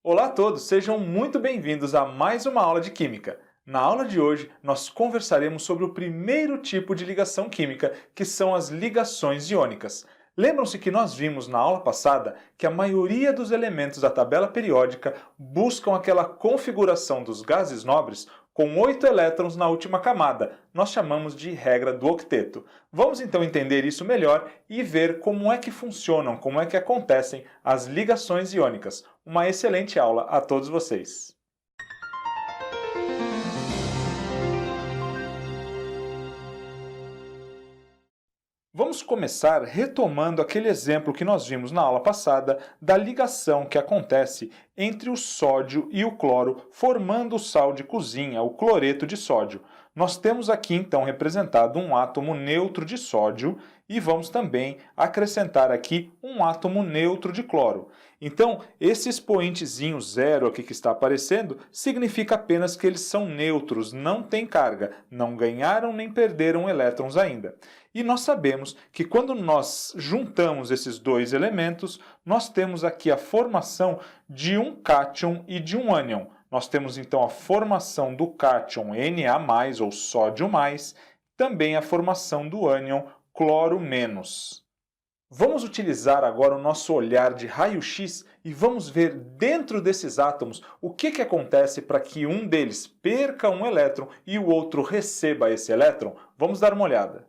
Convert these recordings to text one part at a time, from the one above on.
Olá a todos, sejam muito bem-vindos a mais uma aula de Química. Na aula de hoje, nós conversaremos sobre o primeiro tipo de ligação química, que são as ligações iônicas. Lembram-se que nós vimos na aula passada que a maioria dos elementos da tabela periódica buscam aquela configuração dos gases nobres com 8 elétrons na última camada. Nós chamamos de regra do octeto. Vamos então entender isso melhor e ver como é que funcionam, como é que acontecem as ligações iônicas. Uma excelente aula a todos vocês! Vamos começar retomando aquele exemplo que nós vimos na aula passada da ligação que acontece entre o sódio e o cloro, formando o sal de cozinha, o cloreto de sódio. Nós temos aqui então representado um átomo neutro de sódio e vamos também acrescentar aqui um átomo neutro de cloro. Então, esse expoentezinho zero aqui que está aparecendo significa apenas que eles são neutros, não têm carga, não ganharam nem perderam elétrons ainda. E nós sabemos que quando nós juntamos esses dois elementos, nós temos aqui a formação de um cátion e de um ânion. Nós temos então a formação do cátion Na+, ou sódio+, também a formação do ânion cloro-. Vamos utilizar agora o nosso olhar de raio-x e vamos ver dentro desses átomos o que acontece para que um deles perca um elétron e o outro receba esse elétron. Vamos dar uma olhada.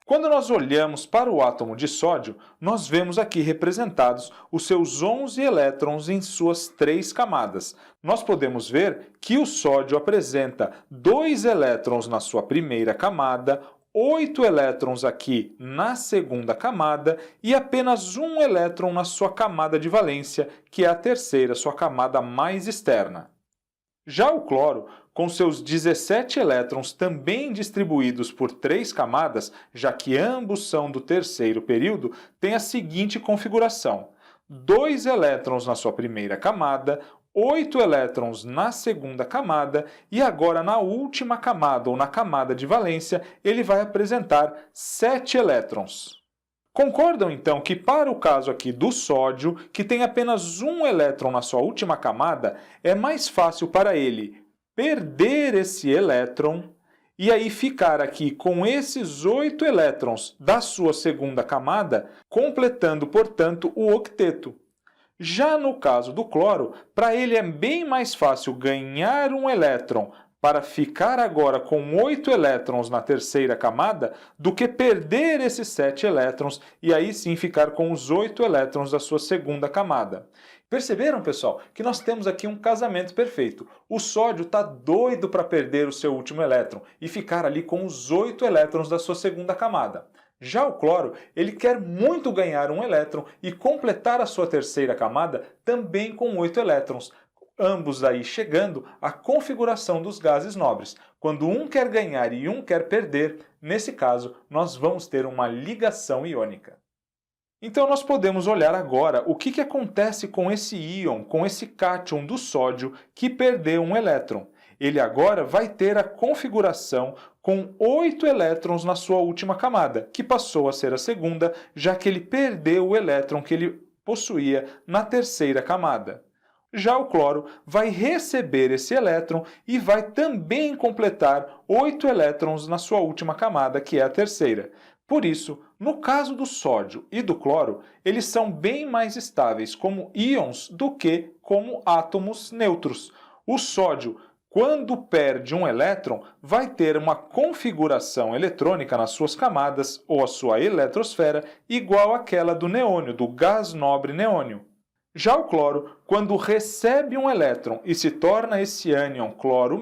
Quando nós olhamos para o átomo de sódio, nós vemos aqui representados os seus 11 elétrons em suas 3 camadas. Nós podemos ver que o sódio apresenta 2 elétrons na sua primeira camada, 8 elétrons aqui na segunda camada e apenas um elétron na sua camada de valência, que é a terceira, sua camada mais externa. Já o cloro, com seus 17 elétrons também distribuídos por 3 camadas, já que ambos são do terceiro período, tem a seguinte configuração: 2 elétrons na sua primeira camada, 8 elétrons na segunda camada e agora na última camada ou na camada de valência ele vai apresentar 7 elétrons. Concordam então que para o caso aqui do sódio, que tem apenas um elétron na sua última camada, é mais fácil para ele perder esse elétron e aí ficar aqui com esses 8 elétrons da sua segunda camada, completando, portanto, o octeto. Já no caso do cloro, para ele é bem mais fácil ganhar um elétron para ficar agora com 8 elétrons na terceira camada do que perder esses 7 elétrons e aí sim ficar com os 8 elétrons da sua segunda camada. Perceberam, pessoal, que nós temos aqui um casamento perfeito. O sódio está doido para perder o seu último elétron e ficar ali com os 8 elétrons da sua segunda camada. Já o cloro, ele quer muito ganhar um elétron e completar a sua terceira camada também com 8 elétrons, ambos aí chegando à configuração dos gases nobres. Quando um quer ganhar e um quer perder, nesse caso, nós vamos ter uma ligação iônica. Então nós podemos olhar agora o que acontece com esse íon, com esse cátion do sódio que perdeu um elétron. Ele agora vai ter a configuração com 8 elétrons na sua última camada, que passou a ser a segunda, já que ele perdeu o elétron que ele possuía na terceira camada. Já o cloro vai receber esse elétron e vai também completar 8 elétrons na sua última camada, que é a terceira. Por isso, no caso do sódio e do cloro, eles são bem mais estáveis como íons do que como átomos neutros. O sódio, quando perde um elétron, vai ter uma configuração eletrônica nas suas camadas, ou a sua eletrosfera, igual àquela do neônio, do gás nobre neônio. Já o cloro, quando recebe um elétron e se torna esse ânion cloro-,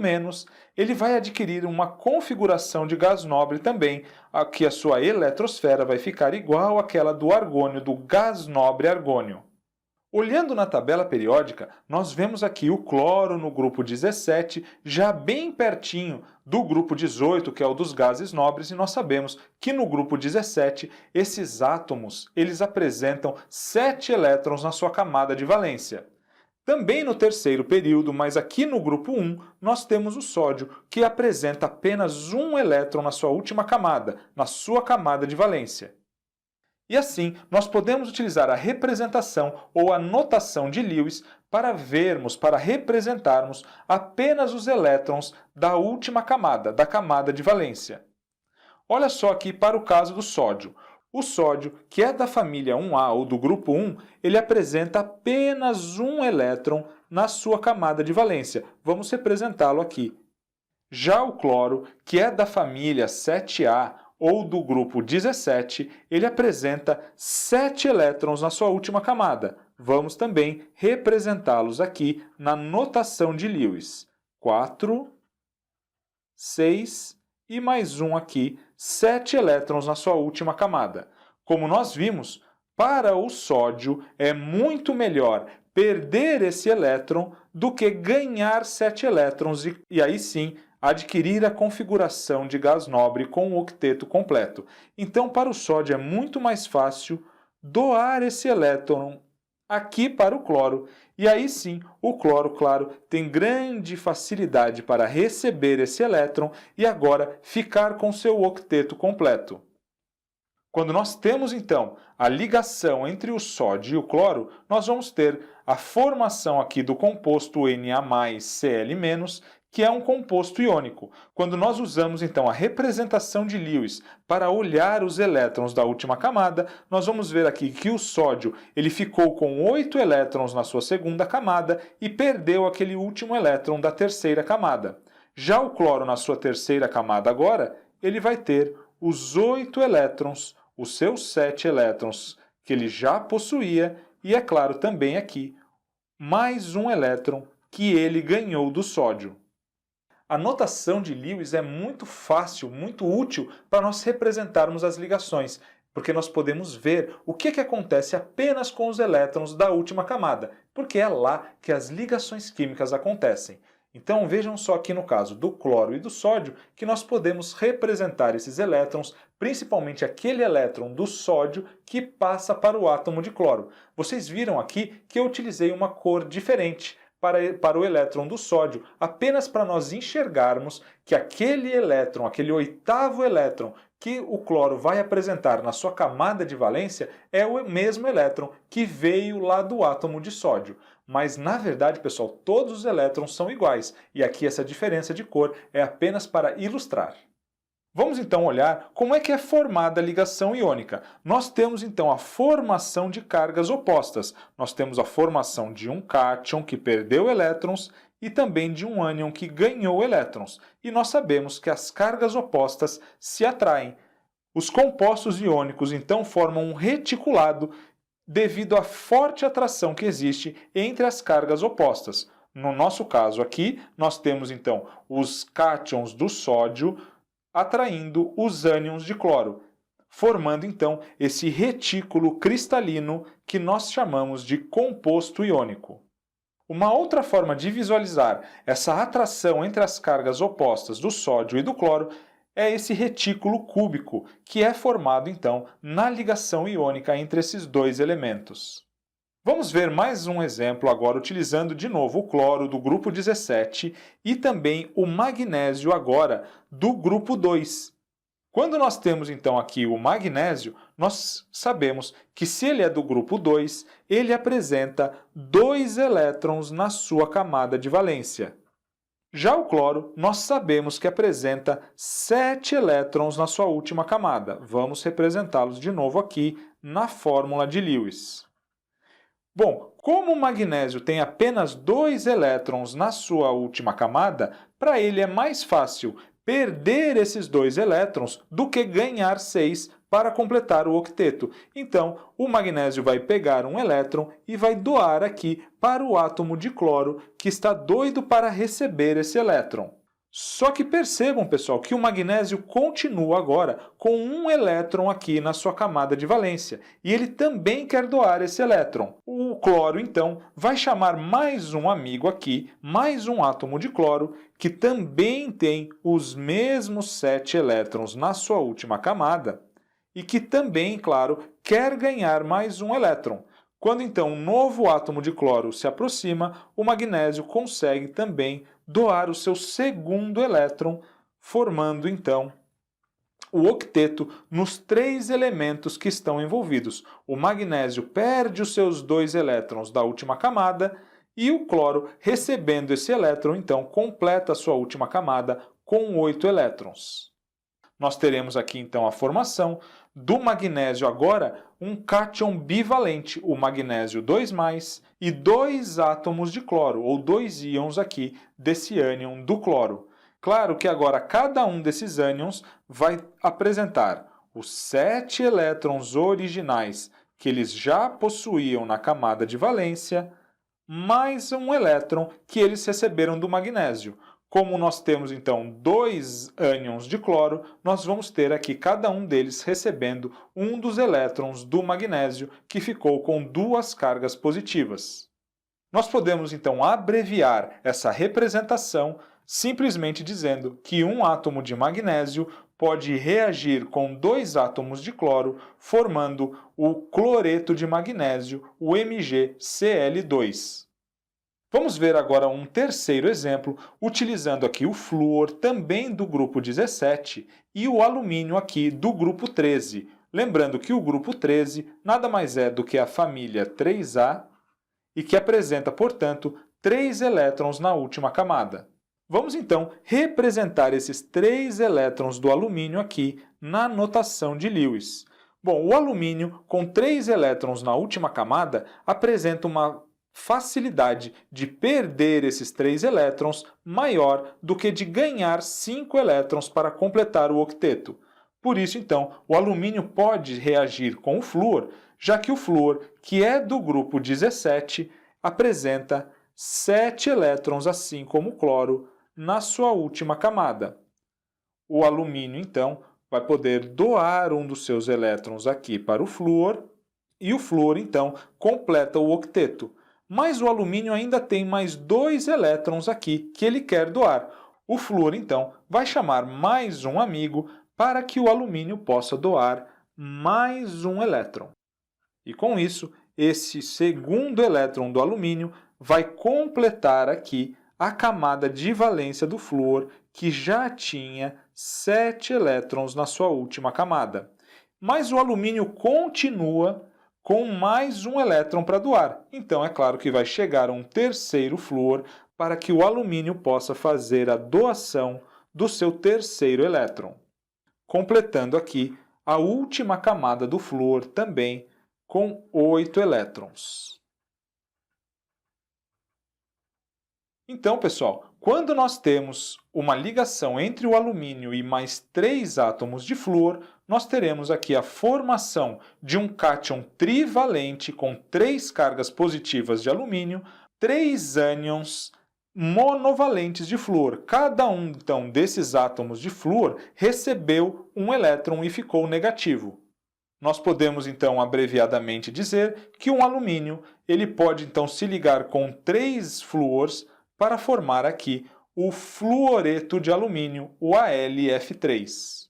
ele vai adquirir uma configuração de gás nobre também, aqui a sua eletrosfera vai ficar igual àquela do argônio, do gás nobre argônio. Olhando na tabela periódica, nós vemos aqui o cloro no grupo 17, já bem pertinho do grupo 18, que é o dos gases nobres, e nós sabemos que no grupo 17, esses átomos eles apresentam 7 elétrons na sua camada de valência. Também no terceiro período, mas aqui no grupo 1, nós temos o sódio, que apresenta apenas um elétron na sua última camada, na sua camada de valência. E assim, nós podemos utilizar a representação ou a notação de Lewis para representarmos apenas os elétrons da última camada, da camada de valência. Olha só aqui para o caso do sódio. O sódio, que é da família 1A ou do grupo 1, ele apresenta apenas um elétron na sua camada de valência. Vamos representá-lo aqui. Já o cloro, que é da família 7A ou do grupo 17, ele apresenta 7 elétrons na sua última camada. Vamos também representá-los aqui na notação de Lewis. 4, 6 e mais um aqui, 7 elétrons na sua última camada. Como nós vimos, para o sódio é muito melhor perder esse elétron do que ganhar 7 elétrons e aí sim adquirir a configuração de gás nobre com o octeto completo. Então, para o sódio é muito mais fácil doar esse elétron aqui para o cloro. E aí sim, o cloro, claro, tem grande facilidade para receber esse elétron e agora ficar com seu octeto completo. Quando nós temos, então, a ligação entre o sódio e o cloro, nós vamos ter a formação aqui do composto Na+Cl-, que é um composto iônico. Quando nós usamos, então, a representação de Lewis para olhar os elétrons da última camada, nós vamos ver aqui que o sódio ele ficou com 8 elétrons na sua segunda camada e perdeu aquele último elétron da terceira camada. Já o cloro, na sua terceira camada agora, ele vai ter os 8 elétrons, os seus 7 elétrons que ele já possuía e, é claro, também aqui, mais um elétron que ele ganhou do sódio. A notação de Lewis é muito fácil, muito útil para nós representarmos as ligações, porque nós podemos ver o que acontece apenas com os elétrons da última camada, porque é lá que as ligações químicas acontecem. Então vejam só aqui no caso do cloro e do sódio que nós podemos representar esses elétrons, principalmente aquele elétron do sódio que passa para o átomo de cloro. Vocês viram aqui que eu utilizei uma cor diferente para o elétron do sódio, apenas para nós enxergarmos que aquele elétron, aquele oitavo elétron que o cloro vai apresentar na sua camada de valência é o mesmo elétron que veio lá do átomo de sódio. Mas, na verdade, pessoal, todos os elétrons são iguais, e aqui essa diferença de cor é apenas para ilustrar. Vamos então olhar como é que é formada a ligação iônica. Nós temos então a formação de cargas opostas. Nós temos a formação de um cátion que perdeu elétrons e também de um ânion que ganhou elétrons. E nós sabemos que as cargas opostas se atraem. Os compostos iônicos então formam um reticulado devido à forte atração que existe entre as cargas opostas. No nosso caso aqui, nós temos então os cátions do sódio atraindo os ânions de cloro, formando então esse retículo cristalino que nós chamamos de composto iônico. Uma outra forma de visualizar essa atração entre as cargas opostas do sódio e do cloro é esse retículo cúbico, que é formado então na ligação iônica entre esses dois elementos. Vamos ver mais um exemplo agora utilizando de novo o cloro do grupo 17 e também o magnésio agora do grupo 2. Quando nós temos então aqui o magnésio, nós sabemos que se ele é do grupo 2, ele apresenta 2 elétrons na sua camada de valência. Já o cloro, nós sabemos que apresenta 7 elétrons na sua última camada. Vamos representá-los de novo aqui na fórmula de Lewis. Bom, como o magnésio tem apenas 2 elétrons na sua última camada, para ele é mais fácil perder esses 2 elétrons do que ganhar 6 para completar o octeto. Então, o magnésio vai pegar um elétron e vai doar aqui para o átomo de cloro, que está doido para receber esse elétron. Só que percebam, pessoal, que o magnésio continua agora com um elétron aqui na sua camada de valência, e ele também quer doar esse elétron. O cloro, então, vai chamar mais um amigo aqui, mais um átomo de cloro, que também tem os mesmos 7 elétrons na sua última camada, e que também, claro, quer ganhar mais um elétron. Quando então um novo átomo de cloro se aproxima, o magnésio consegue também doar o seu segundo elétron, formando então o octeto nos 3 elementos que estão envolvidos. O magnésio perde os seus 2 elétrons da última camada e o cloro, recebendo esse elétron, então completa a sua última camada com 8 elétrons. Nós teremos aqui então a formação do magnésio agora um cátion bivalente, o magnésio 2+, e 2 átomos de cloro, ou 2 íons aqui desse ânion do cloro. Claro que agora cada um desses ânions vai apresentar os 7 elétrons originais que eles já possuíam na camada de valência, mais um elétron que eles receberam do magnésio. Como nós temos então 2 ânions de cloro, nós vamos ter aqui cada um deles recebendo um dos elétrons do magnésio que ficou com 2 cargas positivas. Nós podemos então abreviar essa representação simplesmente dizendo que um átomo de magnésio pode reagir com 2 átomos de cloro, formando o cloreto de magnésio, o MgCl2. Vamos ver agora um terceiro exemplo, utilizando aqui o flúor, também do grupo 17, e o alumínio aqui do grupo 13. Lembrando que o grupo 13 nada mais é do que a família 3A e que apresenta, portanto, 3 elétrons na última camada. Vamos então representar esses 3 elétrons do alumínio aqui na notação de Lewis. Bom, o alumínio com 3 elétrons na última camada apresenta uma facilidade de perder esses 3 elétrons maior do que de ganhar 5 elétrons para completar o octeto. Por isso, então, o alumínio pode reagir com o flúor, já que o flúor, que é do grupo 17, apresenta 7 elétrons, assim como o cloro, na sua última camada. O alumínio, então, vai poder doar um dos seus elétrons aqui para o flúor, e o flúor, então, completa o octeto. Mas o alumínio ainda tem mais 2 elétrons aqui que ele quer doar. O flúor, então, vai chamar mais um amigo para que o alumínio possa doar mais um elétron. E com isso, esse segundo elétron do alumínio vai completar aqui a camada de valência do flúor, que já tinha 7 elétrons na sua última camada. Mas o alumínio continua com mais um elétron para doar. Então, é claro que vai chegar um terceiro flúor para que o alumínio possa fazer a doação do seu terceiro elétron. Completando aqui a última camada do flúor também com 8 elétrons. Então, pessoal, quando nós temos uma ligação entre o alumínio e mais 3 átomos de flúor, nós teremos aqui a formação de um cátion trivalente com 3 cargas positivas de alumínio, 3 ânions monovalentes de flúor. Cada um, então, desses átomos de flúor recebeu um elétron e ficou negativo. Nós podemos, então, abreviadamente dizer que um alumínio ele pode, então, se ligar com 3 flúors para formar aqui o fluoreto de alumínio, o AlF3.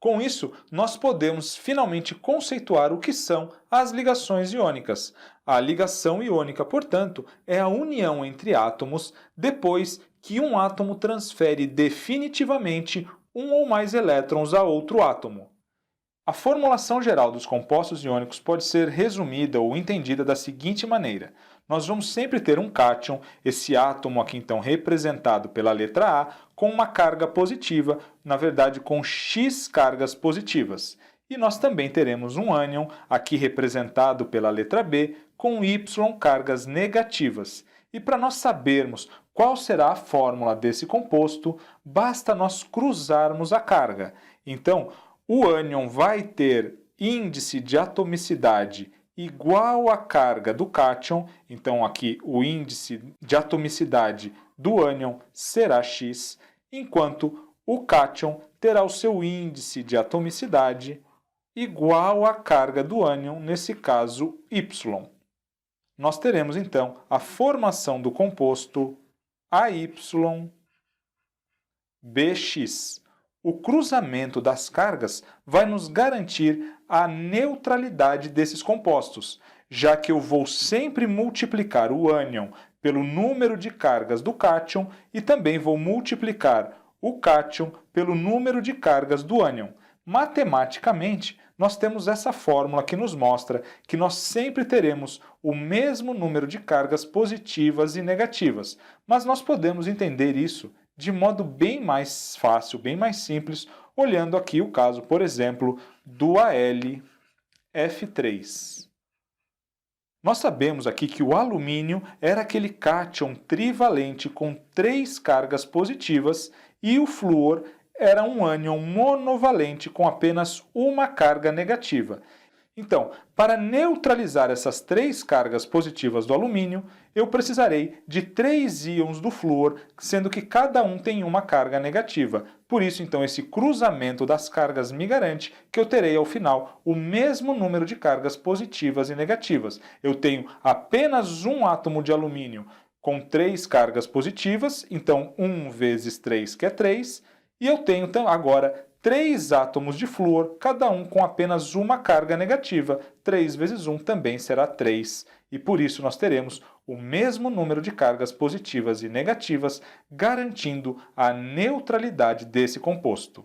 Com isso, nós podemos finalmente conceituar o que são as ligações iônicas. A ligação iônica, portanto, é a união entre átomos depois que um átomo transfere definitivamente um ou mais elétrons a outro átomo. A formulação geral dos compostos iônicos pode ser resumida ou entendida da seguinte maneira. Nós vamos sempre ter um cátion, esse átomo aqui então representado pela letra A, com uma carga positiva, na verdade com X cargas positivas. E nós também teremos um ânion, aqui representado pela letra B, com Y cargas negativas. E para nós sabermos qual será a fórmula desse composto, basta nós cruzarmos a carga. Então, o ânion vai ter índice de atomicidade igual à carga do cátion, então aqui o índice de atomicidade do ânion será X, enquanto o cátion terá o seu índice de atomicidade igual à carga do ânion, nesse caso Y. Nós teremos então a formação do composto AYBX. O cruzamento das cargas vai nos garantir a neutralidade desses compostos, já que eu vou sempre multiplicar o ânion pelo número de cargas do cátion e também vou multiplicar o cátion pelo número de cargas do ânion. Matematicamente, nós temos essa fórmula que nos mostra que nós sempre teremos o mesmo número de cargas positivas e negativas, mas nós podemos entender isso de modo bem mais fácil, bem mais simples, olhando aqui o caso, por exemplo, do AlF3. Nós sabemos aqui que o alumínio era aquele cátion trivalente com 3 cargas positivas e o flúor era um ânion monovalente com apenas uma carga negativa. Então, para neutralizar essas 3 cargas positivas do alumínio, eu precisarei de 3 íons do flúor, sendo que cada um tem uma carga negativa. Por isso, então, esse cruzamento das cargas me garante que eu terei, ao final, o mesmo número de cargas positivas e negativas. Eu tenho apenas um átomo de alumínio com 3 cargas positivas, então 1 vezes 3, que é 3, e eu tenho agora 3 átomos de flúor, cada um com apenas uma carga negativa. 3 vezes 1 também será 3. E por isso nós teremos o mesmo número de cargas positivas e negativas, garantindo a neutralidade desse composto.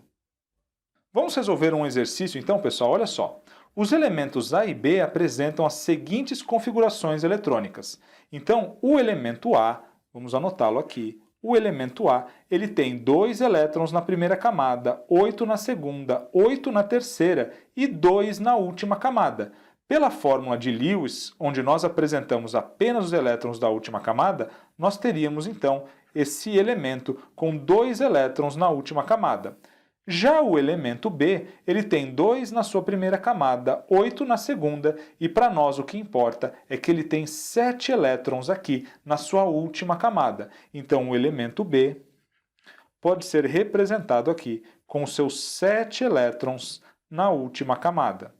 Vamos resolver um exercício então, pessoal? Olha só. Os elementos A e B apresentam as seguintes configurações eletrônicas. Então, o elemento A, vamos anotá-lo aqui, o elemento A, ele tem 2 elétrons na primeira camada, 8 na segunda, 8 na terceira e 2 na última camada. Pela fórmula de Lewis, onde nós apresentamos apenas os elétrons da última camada, nós teríamos então esse elemento com 2 elétrons na última camada. Já o elemento B, ele tem 2 na sua primeira camada, 8 na segunda, e para nós o que importa é que ele tem 7 elétrons aqui na sua última camada. Então o elemento B pode ser representado aqui com os seus 7 elétrons na última camada.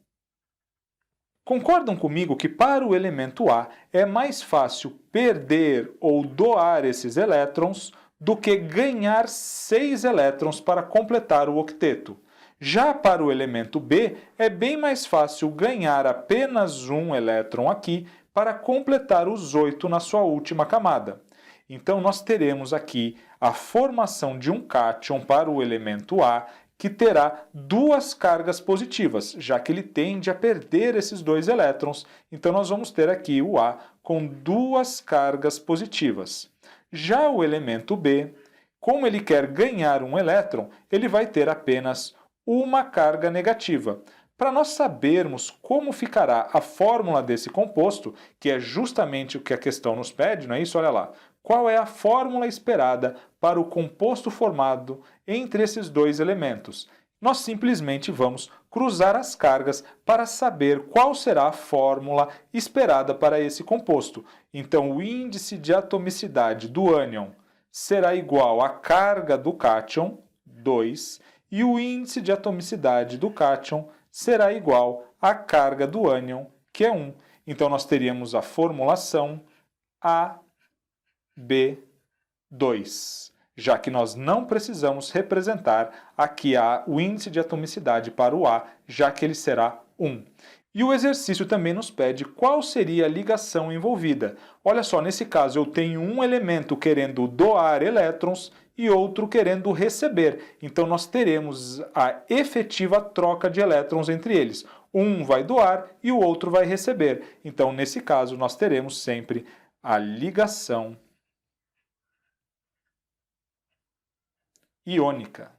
Concordam comigo que para o elemento A é mais fácil perder ou doar esses elétrons do que ganhar 6 elétrons para completar o octeto. Já para o elemento B, é bem mais fácil ganhar apenas um elétron aqui para completar os 8 na sua última camada. Então, nós teremos aqui a formação de um cátion para o elemento A, que terá 2 cargas positivas, já que ele tende a perder esses 2 elétrons. Então, nós vamos ter aqui o A com 2 cargas positivas. Já o elemento B, como ele quer ganhar um elétron, ele vai ter apenas uma carga negativa. Para nós sabermos como ficará a fórmula desse composto, que é justamente o que a questão nos pede, não é isso? Olha lá. Qual é a fórmula esperada para o composto formado entre esses 2 elementos? Nós simplesmente vamos cruzar as cargas para saber qual será a fórmula esperada para esse composto. Então, o índice de atomicidade do ânion será igual à carga do cátion, 2, e o índice de atomicidade do cátion será igual à carga do ânion, que é 1. Então, nós teríamos a formulação AB2. Já que nós não precisamos representar aqui o índice de atomicidade para o A, já que ele será 1. E o exercício também nos pede qual seria a ligação envolvida. Olha só, nesse caso eu tenho um elemento querendo doar elétrons e outro querendo receber. Então nós teremos a efetiva troca de elétrons entre eles. Um vai doar e o outro vai receber. Então nesse caso nós teremos sempre a ligação iônica.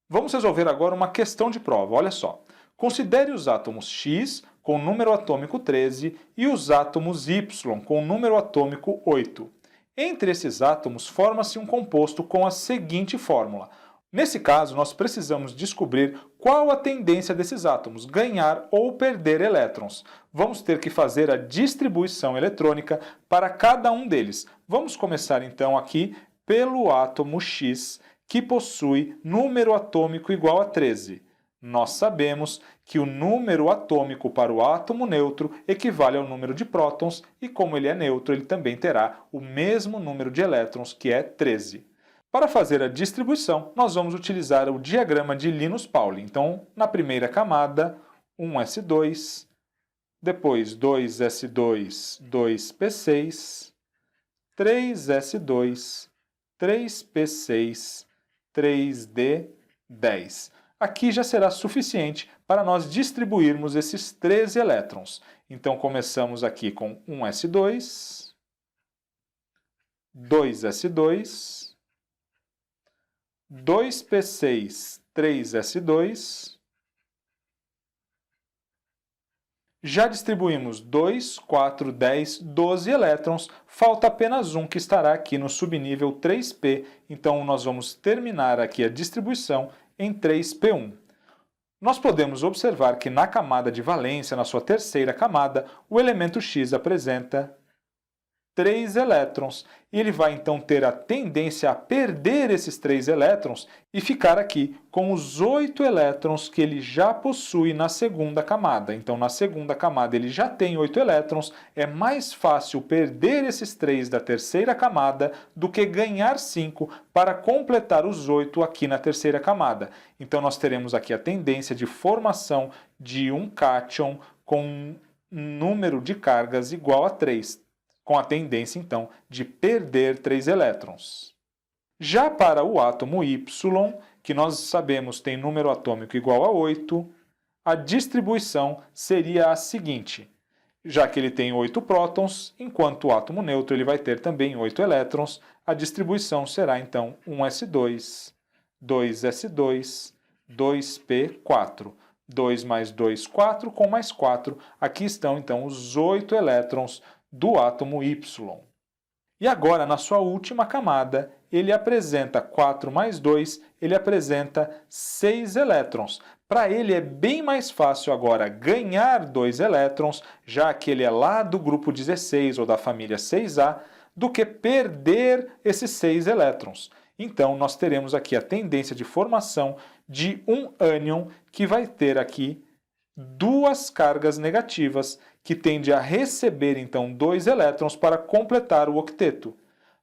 Vamos resolver agora uma questão de prova. Olha só. Considere os átomos X com número atômico 13 e os átomos Y com número atômico 8. Entre esses átomos forma-se um composto com a seguinte fórmula. Nesse caso, nós precisamos descobrir qual a tendência desses átomos, ganhar ou perder elétrons. Vamos ter que fazer a distribuição eletrônica para cada um deles. Vamos começar então aqui pelo átomo X, que possui número atômico igual a 13. Nós sabemos que o número atômico para o átomo neutro equivale ao número de prótons e, como ele é neutro, ele também terá o mesmo número de elétrons, que é 13. Para fazer a distribuição, nós vamos utilizar o diagrama de Linus-Pauling. Então, na primeira camada, 1s2, depois 2s2, 2p6, 3s2, 3p6, 3d10. Aqui já será suficiente para nós distribuirmos esses 13 elétrons. Então, começamos aqui com 1s2, 2s2, 2p6, 3s2. Já distribuímos 2, 4, 10, 12 elétrons, falta apenas um que estará aqui no subnível 3p, então nós vamos terminar aqui a distribuição em 3p1. Nós podemos observar que na camada de valência, na sua terceira camada, o elemento X apresenta 3 elétrons, e ele vai então ter a tendência a perder esses 3 elétrons e ficar aqui com os 8 elétrons que ele já possui na segunda camada. Então, na segunda camada ele já tem 8 elétrons, é mais fácil perder esses 3 da terceira camada do que ganhar 5 para completar os 8 aqui na terceira camada. Então, nós teremos aqui a tendência de formação de um cátion com um número de cargas igual a 3. Com a tendência, então, de perder 3 elétrons. Já para o átomo Y, que nós sabemos tem número atômico igual a 8, a distribuição seria a seguinte. Já que ele tem 8 prótons, enquanto o átomo neutro ele vai ter também 8 elétrons, a distribuição será, então, 1s2, 2s2, 2p4. 2 mais 2, 4, com mais 4. Aqui estão, então, os 8 elétrons do átomo Y. E agora, na sua última camada, ele apresenta 4 mais 2, ele apresenta 6 elétrons. Para ele é bem mais fácil agora ganhar 2 elétrons, já que ele é lá do grupo 16 ou da família 6A, do que perder esses 6 elétrons. Então, nós teremos aqui a tendência de formação de um ânion que vai ter aqui 2 cargas negativas, que tende a receber, então, 2 elétrons para completar o octeto.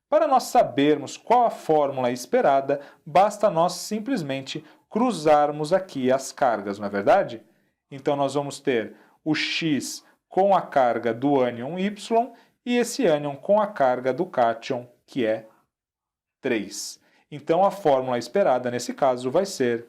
Para nós sabermos qual a fórmula esperada, basta nós simplesmente cruzarmos aqui as cargas, não é verdade? Então, nós vamos ter o X com a carga do ânion Y e esse ânion com a carga do cátion, que é 3. Então, a fórmula esperada, nesse caso, vai ser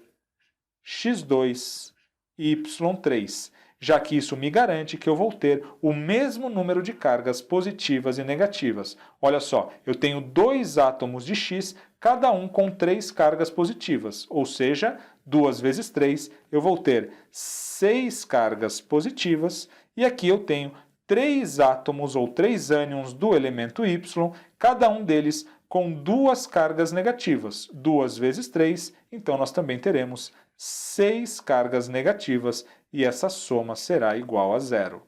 X2, Y3. Já que isso me garante que eu vou ter o mesmo número de cargas positivas e negativas. Olha só, eu tenho 2 átomos de X, cada um com 3 cargas positivas, ou seja, 2 vezes 3, eu vou ter 6 cargas positivas, e aqui eu tenho 3 átomos ou 3 ânions do elemento Y, cada um deles com 2 cargas negativas. 2 vezes 3, então nós também teremos 6 cargas negativas, e essa soma será igual a 0.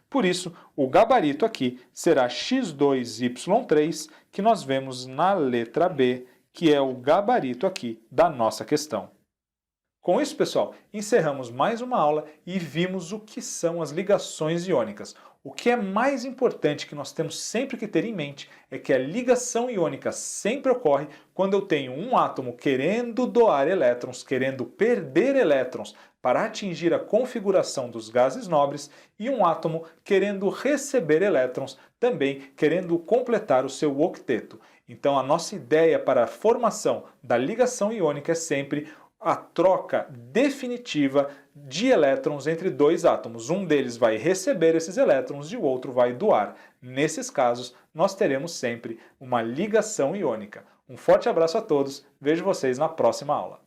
Por isso, o gabarito aqui será X2Y3, que nós vemos na letra B, que é o gabarito aqui da nossa questão. Com isso, pessoal, encerramos mais uma aula e vimos o que são as ligações iônicas. O que é mais importante que nós temos sempre que ter em mente é que a ligação iônica sempre ocorre quando eu tenho um átomo querendo doar elétrons, querendo perder elétrons para atingir a configuração dos gases nobres, e um átomo querendo receber elétrons, também querendo completar o seu octeto. Então a nossa ideia para a formação da ligação iônica é sempre a troca definitiva de elétrons entre 2 átomos. Um deles vai receber esses elétrons e o outro vai doar. Nesses casos, nós teremos sempre uma ligação iônica. Um forte abraço a todos, vejo vocês na próxima aula.